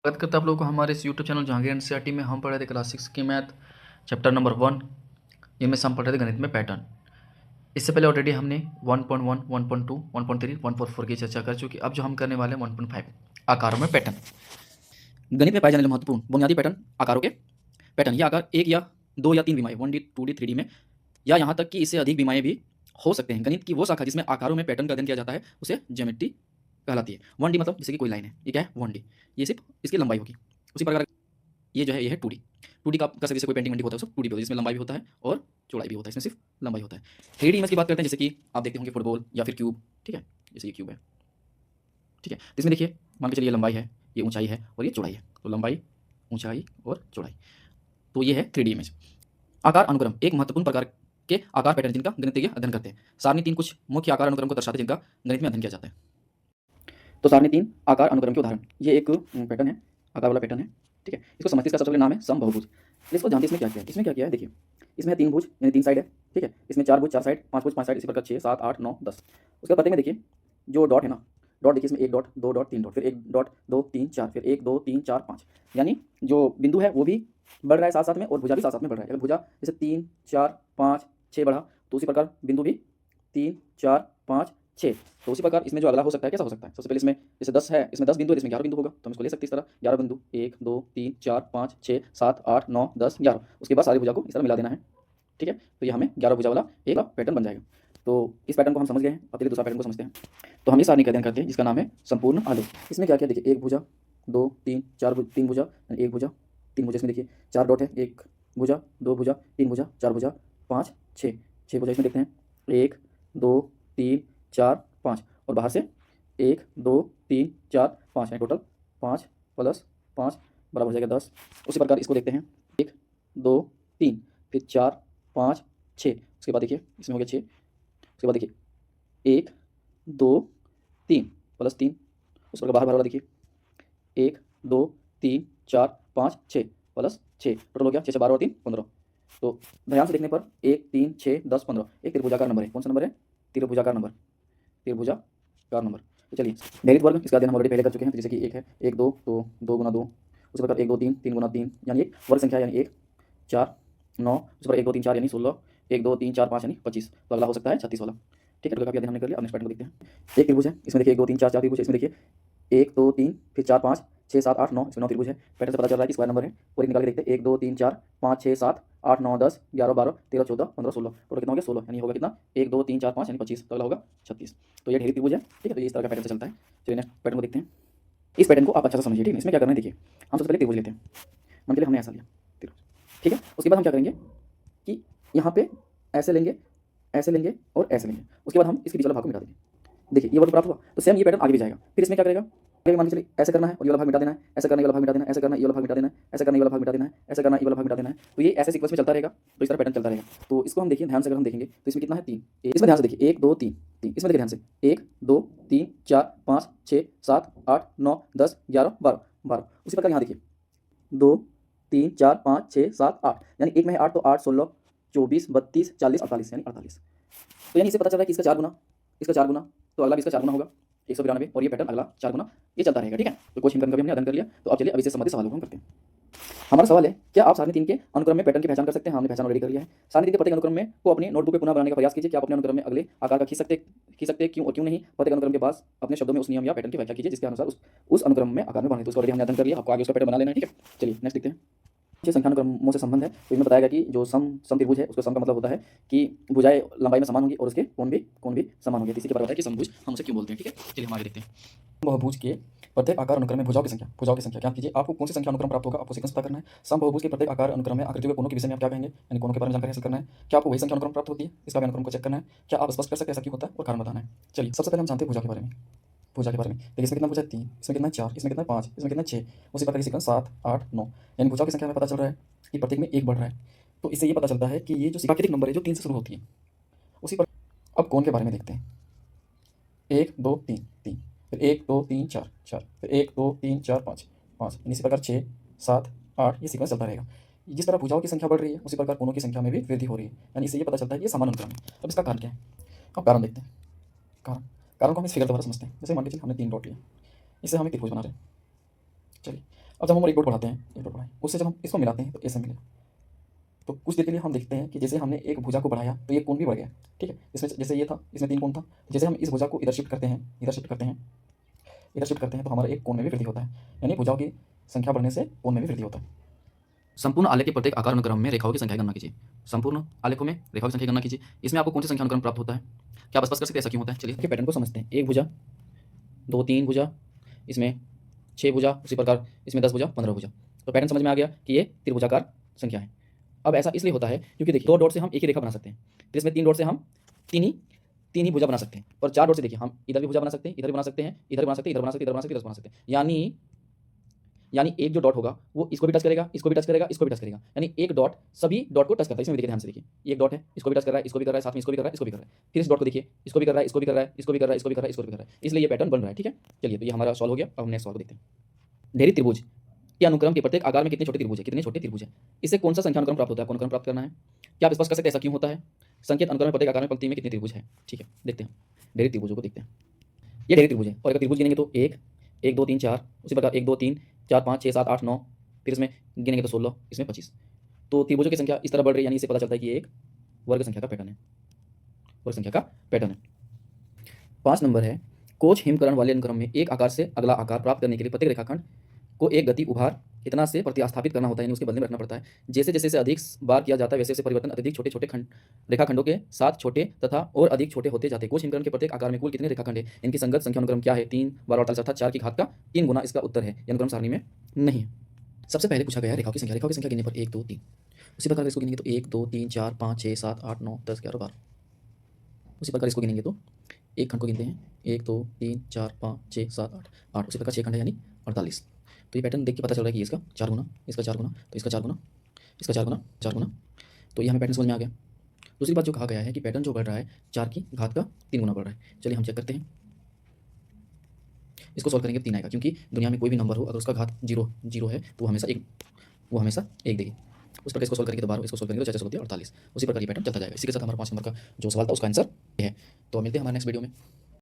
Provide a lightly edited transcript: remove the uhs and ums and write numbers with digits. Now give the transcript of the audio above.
स्वागत करता है आप लोगों को हमारे इस यूट्यूब चैनल जहांगीर एनसीईआरटी में। हम पढ़ रहे थे क्लास 6 की मैथ चैप्टर नंबर 1। इनमें से हम पढ़ रहे थे गणित में पैटर्न। इससे पहले ऑलरेडी हमने 1.1, 1.2, 1.3, 1.4 की चर्चा कर चुकी। अब जो हम करने वाले हैं 1.5 आकारों में पैटर्न। गणित में पाए जाने वाले महत्वपूर्ण बुनियादी पैटर्न आकारों के पैटर्न। ये आकार एक या दो या तीन विमाएं 1D, 2D, 3D में, या यहाँ तक कि इससे अधिक विमाएं भी हो सकते हैं। गणित की वो शाखा जिसमें आकारों में पैटर्न का अध्ययन किया जाता है उसे ज्योमेट्री कहलाती है। 1D मतलब जैसे कि कोई लाइन है, ये क्या है 1D, ये सिर्फ इसकी लंबाई होगी। उसी प्रकार ये जो है ये है 2D। 2D का कैसे जैसे कोई पेंटिंग वेंटिंग होता है उसको 2D बोलते हैं, जिसमें लंबाई भी होता है और चौड़ाई भी होता है, इसमें सिर्फ लंबाई होता है। 3D इमेज की बात करते हैं, जैसे कि आप देखते होंगे फुटबॉल या फिर क्यूब, ठीक है, जैसे ये क्यूब है, ठीक है। तो इसमें देखिए मान के चलिए लंबाई है, ये ऊंचाई है और ये चौड़ाई है, तो लंबाई, ऊंचाई और चौड़ाई, तो ये है 3D इमेज। आकार अनुक्रम एक महत्वपूर्ण प्रकार के आकार पैटर्न जिनका गणितज्ञ अध्ययन करते हैं। सारणी 3 कुछ मुख्य आकार अनुक्रम को दर्शाते हैं जिनका गणित में अध्ययन किया जाता है। तो सारणी 3 आकार अनुक्रम के उदाहरण, ये एक पैटर्न है, आकार वाला पैटर्न है, ठीक है। इसको समझते, इसका सबसे पहले नाम है समबहुभुज। इसको जानते इसमें क्या किया है, इसमें क्या किया है देखिए, इसमें है 3 भुज यानी 3 साइड है, ठीक है। इसमें 4 भुज 4 साइड, 5 भुज 5 साइड, इसी प्रकार 6, 7, 8, 9, 10। उसके बाद प्रत्येक में देखिए जो डॉट है ना, डॉट देखिए इसमें 1 डॉट, 2 डॉट, 3 डॉट, फिर 1 डॉट, 2, 3, 4, फिर 1, 2, 3, 4, 5, यानी जो बिंदु है वो भी बढ़ रहा है साथ साथ में और भुजा भी साथ साथ में बढ़ रहा है। अगर भुजा जैसे 3, 4, 5, 6 बढ़ा तो उसी प्रकार बिंदु भी 3, 4, 5, 6, तो उसी प्रकार इसमें जो अगला हो सकता है कैसा हो सकता है। सबसे पहले इसमें जैसे 10 है, इसमें 10 बिंदु है, इसमें 11 बिंदु होगा, तो हम इसको ले सकते हैं इस तरह 11 बिंदु, 1, 2, 3, 4, 5, 6, 7, 8, 9, 10, 11। उसके बाद सारी भुजा को इस तरह मिला देना है, ठीक है। तो ये हमें 11 भुजा वाला एक पैटर्न बन जाएगा। तो इस पैटर्न को हम समझ गए हैं। अब चलिए दूसरा पैटर्न को समझते हैं। तो हम इस सारणी का अध्ययन करते हैं जिसका नाम है संपूर्ण आलेख। इसमें क्या क्या देखिए, 1 भुजा, 2, 3, 4, 3 भुजा, 1 भुजा, 3 भुजा, इसमें देखिए 4 डॉट है, 1 भुजा, 2 भुजा, 3 भुजा, 4 भुजा, 5, 6, 6 भुजा। इसमें देखते हैं 1, 2, 3, 4, 5, और बाहर से 1, 2, 3, 4, 5, यानी टोटल 5 प्लस 5 बराबर हो जाएगा 10। उसी प्रकार इसको देखते हैं 1, 2, 3, फिर 4, 5, 6, उसके बाद देखिए इसमें हो गया 6। उसके बाद देखिए 1, 2, 3 प्लस 3, उस प्रकार बाहर बाहर वाला देखिए 1, 2, 3, 4, 5, 6 प्लस 6, टोटल हो गया 6 से 12 और 3 15। तो ध्यान से देखने पर 1, 3, 6, 10, 15 एक त्रिभुजाकार नंबर है। कौन सा नंबर है? त्रिभुजाकार नंबर, त्रिभुजाकार नंबर। तो चलिए दैनिक वर्ग इसका अध्ययन हम ऑलरेडी पहले कर चुके हैं। तो जैसे कि 1 है, 1, 2, तो 2 गुना 2, उसी प्रकार 1, 2, 3, 3 गुना 3 यानी 1 वर्ग संख्या, यानी 1, 4, 9, उसी प्रकार 1, 2, 3, 4 यानी 16, 1, 2, 3, 4, 5 यानी 25। तो अगला हो सकता है 36 वाला, ठीक है। तो काफी अध्ययन हमने कर लिया। अब नेक्स्ट पैटर्न को देखते हैं। एक त्रिभुज है, इसमें देखिए 1, 2, 3, 4 त्रिभुज है। इसमें देखिए 1, 2, 3, फिर 4, 5, 6, 7, 8, 9, इसमें 9 त्रिभुज है। पैटर्न से पता चल रहा है कि स्क्वायर नंबर है। और एक निकाल के देखते हैं 1, 2, 3, 4, 5, 6, 7, 8, 9, 10, 11, 12, 13, 14, 15, 16, टोटल कितना हो गया 16, यानी होगा कितना 1, 2, 3, 4, 5 यानी 25। तो अगला होगा 36। तो ये ढेरी त्रिभुज है, ठीक है। तो ये इस तरह का पैटर्न से चलता है। चलिए नेक्स्ट पैटर्न को देखते हैं। इस पैटर्न को आप अच्छा से समझिए, ठीक है। इसमें क्या करना है देखिए, हम सबसे पहले त्रिभुज लेते हैं, मान के लिए हमने ऐसा लिया त्रिभुज, ठीक है। उसके बाद हम क्या करेंगे कि यहाँ पे ऐसे लेंगे, ऐसे लेंगे और ऐसे लेंगे। उसके बाद हम इसके बीच वाला भाग को मिटा देंगे। देखिए ये वर्ग प्राप्त हुआ। तो सेम ये पैटर्न आगे भी जाएगा। फिर इसमें क्या करेगा, आगे मान के चलिए ऐसे करना है और ये वाला भाग मिटा देना है, ऐसे करना, ये वाला भाग मिटा देना है, ऐसे करना, ये वाला भाग मिटा देना है, ऐसे करना, ये वाला भाग मिटा देना है, ऐसे करना, ये वाला भाग मिटा देना है। तो ये ऐसे सीक्वेंस में चलता रहेगा। तो इस तरह पैटर्न चलता रहेगा। तो इसको हम देखिए ध्यान से, अगर हम देखेंगे तो इसमें कितना है 3, इसमें ध्यान से देखिए 1, 2, 3, 3, इसमें देखिए ध्यान से 1, 2, 3, 4, 5, 6, 7, 8, 9, 10, 11, 12, 12। उसी प्रकार यहाँ देखिए 2, 3, 4, 5, 6, 7, 8, यानी एक में है 8, तो 8, 16, 24, 32, 40, 48 यानी 48। तो यानी इससे पता चल रहा है कि इसका 4 गुना, इसका 4 गुना, तो अगला भी इसका 4 गुना होगा 192, और ये पैटर्न अगला 4 गुना ये चलता रहेगा, ठीक है। तो कुछ हिंदन का भी हमने अध्ययन कर लिया। तो अब चलिए अब इससे संबंधित सवालों को हम करते हैं। हमारा सवाल है, क्या आप सारणी 3 के अनुक्रम में पैटर्न की पहचान कर सकते हैं? हमने पहचान ऑलरेडी कर लिया है। सारणी 3 के प्रत्येक अनुक्रम में को अपने नोटबुक पे पुनः बनाने का प्रयास कीजिए। क्या आप अपने अनुक्रम में अगले आकार का खींच सकते हैं, क्यों और क्यों नहीं? प्रत्येक अनुक्रम के बाद अपने शब्दों में उस नियम या पैटर्न की व्याख्या कीजिए जिसके अनुसार उस अनुक्रम में आकार में बने। तो उसको ऑलरेडी हमने अध्ययन कर लिया, आपको आगे उसका पैटर्न बना लेना है, ठीक है। चलिए नेक्स्ट देखते हैं। ये संख्या अनुक्रमों से संबंध है। तो इसमें बताया गया कि जो सम त्रिभुज है उसका सम का मतलब होता है कि भुजाएं लंबाई में समान होंगी और उसके कोण भी समान होंगे। इसी के बारे में कि समभुज हम उसे क्यों बोलते हैं, ठीक है। चलिए हम आगे देखते हैं। बहुभुज के प्रत्येक आकार अनुक्रम में भुजाओं की संख्या क्या कीजिए। आपको कौन सी संख्या अनुक्रम प्राप्त होगा, आपको सीक्वेंस पता करना है। समबहुभुज के प्रत्येक आकार अनुक्रम में आकृतियों के कोणों के विषय में आप क्या कहेंगे, यानी कोणों के बारे में जानकारी हासिल करना है। क्या आपको वही संख्या अनुक्रम प्राप्त होती है, इसका भी अनुक्रम को चेक करना है। क्या आप स्पष्ट कर सकते हैं ऐसा क्यों होता है और कारण बताना है। चलिए सबसे पहले हम जानते हैं भुजा के बारे में। देखिए इसमें कितना भुजा 3, इसमें कितना 4, इसमें कितना 5, इसमें कितना 6, उसी प्रकार सीक्वेंस 7, 8, 9, यानी भुजाओं की संख्या हमें पता चल रहा है कि प्रत्येक में 1 बढ़ रहा है। तो इससे ये पता चलता है कि ये जो प्राकृतिक नंबर है जो 3 से शुरू होती है उसी पर। अब कोण के बारे में देखते हैं। 1, 2, 3, 3, फिर 1, 2, 3, 4, 4, फिर 1, 2, 3, 4, 5, 5, इसी प्रकार 6, 7, 8 ये सीक्वेंस चलता रहेगा। जिस तरह भुजाओं की संख्या बढ़ रही है उसी प्रकार कोणों की संख्या में भी वृद्धि हो रही है, यानी इससे ये पता चलता है कि ये समान अनुक्रम है। अब इसका कारण क्या है, अब कारण देखते हैं। कारण को हम इस फिगर द्वारा समझते हैं। जैसे मान लीजिए हमने 3 डॉट लिया, इससे हम एक त्रिभुज बना रहे हैं। चलिए अब जब हम एक डॉट बढ़ाते हैं, एक डॉट बढ़ाएं, उससे जब हम इसको मिलाते हैं तो ऐसा मिलेगा। तो कुछ देर के लिए हम देखते हैं कि जैसे हमने एक भुजा को बढ़ाया तो ये कोण भी बढ़ गया, ठीक है। इसमें जैसे ये था, इसमें 3 कोण था, जैसे हम इस भुजा को इधर शिफ्ट करते हैं, इधर शिफ्ट करते हैं, इधर शिफ्ट करते हैं, तो हमारा एक कोण में भी वृद्धि होता है, यानी भुजाओं की संख्या बढ़ने से कोण में भी वृद्धि होता है। संपूर्ण आलेख के प्रत्येक आकार अनुक्रम में रेखाओं की संख्या की गणना कीजिए। संपूर्ण आलेखों में रेखाओं की संख्या की गणना कीजिए। इसमें आपको कौन सी संख्या अनुक्रम प्राप्त होता है, क्या आप स्पष्ट कर सकते हैं ऐसा क्यों होता है? चलिए पैटर्न को समझते हैं। एक भुजा, 2 3 भुजा, इसमें 6 भुजा, उसी प्रकार इसमें 10 भुजा, 15 भुजा। तो पैटर्न समझ में आ गया कि ये त्रिभुजाकार संख्या है। अब ऐसा इसलिए होता है क्योंकि देखिए 2 डॉट से हम एक ही रेखा बना सकते हैं, फिर इसमें 3 डॉट से हम तीन ही भुजा बना सकते हैं, और 4 डॉट से देखिए हम इधर भी भुजा बना सकते हैं, इधर भी बना सकते हैं, इधर भी बना सकते हैं, इधर बना सकते हैं, इधर बना सकते हैं, इधर बना सकते हैं। यानी एक जो डॉट होगा वो इसको भी टच करेगा, इसको भी टच करेगा, इसको भी टच करेगा, यानी एक डॉट सभी डॉट को टच करता है। इसमें भी देखिए ध्यान से देखिए, ये एक डॉट है, इसको भी टच कर रहा है, इसको भी कर रहा है, साथ में इसको भी कर रहा है, इसको भी कर रहा है, फिर इस डॉट को देखिए, इसको भी कर रहा है, इसको भी कर रहा है, इसको भी कर रहा है, इसको भी कर रहा है, इसको भी कर रहा है, इसलिए ये पैटर्न बन रहा है, ठीक है। चलिए, तो ये हमारा सॉल्व हो गया। अब हम नेक्स्ट सॉल्व को देखते हैं। ढेरी त्रिभुज के अनुक्रम के प्रत्येक आकार में कितने छोटे त्रिभुज है, कितने छोटे त्रिभुज है, इससे कौन सा संख्या अनुक्रम प्राप्त होता है, कौन अनुक्रम प्राप्त करना है। क्या आप स्पष्ट कर सकते हैं ऐसा क्यों होता है। संकेत अनुक्रम में प्रत्येक आकार में पंक्ति में कितने त्रिभुज है, ठीक है, देखते हैं। ढेरी त्रिभुजों को देखते हैं। ये ढेरी त्रिभुज है, और अगर त्रिभुज गिनेंगे तो 1 1 2 3 4, उसी प्रकार 1 2 3 4 5 6 7 8 9, फिर इसमें गिनेंगे तो 16, इसमें 25। तो त्रिभुजों की संख्या इस तरह बढ़ रही है, यानी इससे पता चलता है कि ये एक वर्ग संख्या का पैटर्न है, वर्ग संख्या का पैटर्न है। 5 नंबर है, कोच हिमकरण वाले अनुक्रम में एक आकार से अगला आकार प्राप्त करने के लिए प्रत्येक रेखाखंड को एक गति उभार इतना से प्रतिस्थापित करना होता है, यानी उसके बदले में रखना पड़ता है। जैसे जैसे इसे अधिक बार किया जाता है वैसे वैसे परिवर्तन अत्यधिक छोटे छोटे खंड रेखाखंडों के साथ छोटे तथा और अधिक छोटे होते जाते हैं। कोच हिमकरण के प्रत्येक आकार में कुल कितने रेखाखंड है, इनकी संगत संख्या अनुक्रम क्या है। 3 12 48 अर्थात 4 की घात का 3 गुना इसका उत्तर है, यह अनुक्रम सारणी में नहीं है। सबसे पहले पूछा गया है रेखाओं की संख्या। रेखाओं की संख्या गिनने पर 1 2 3, उसी प्रकार इसको गिनेंगे तो 1 2 3 4 5 6 7 8 9 10 11 12, उसी प्रकार इसको गिनेंगे तो एक खंड को गिनते हैं 1 2 3 4 5 6 7 8 8, उसी प्रकार 6 खंड है यानी 48। तो ये पैटर्न देख के पता चल रहा है कि इसका 4 गुना, इसका 4 गुना, तो इसका 4 गुना, इसका 4 गुना, 4 गुना, तो ये हमें पैटर्न समझ में आ गया। दूसरी बात जो कहा गया है कि पैटर्न जो बढ़ रहा है 4 की घात का 3 गुना बढ़ रहा है। चलिए हम चेक करते हैं, इसको सॉल्व करेंगे 3 आएगा, क्योंकि दुनिया में कोई भी नंबर हो अगर उसका घात 0 है तो वो हमेशा एक देगी। उस प्रकार इसको सॉल्व करेंगे तो 12, इसको सॉल्व करेंगे तो 4 होती है 48। उसी प्रकार ये पैटर्न चलता जाएगा। इसी के साथ हमारा 5 नंबर का जो सवाल था उसका आंसर है। तो मिलते हैं हमारे नेक्स्ट वीडियो में।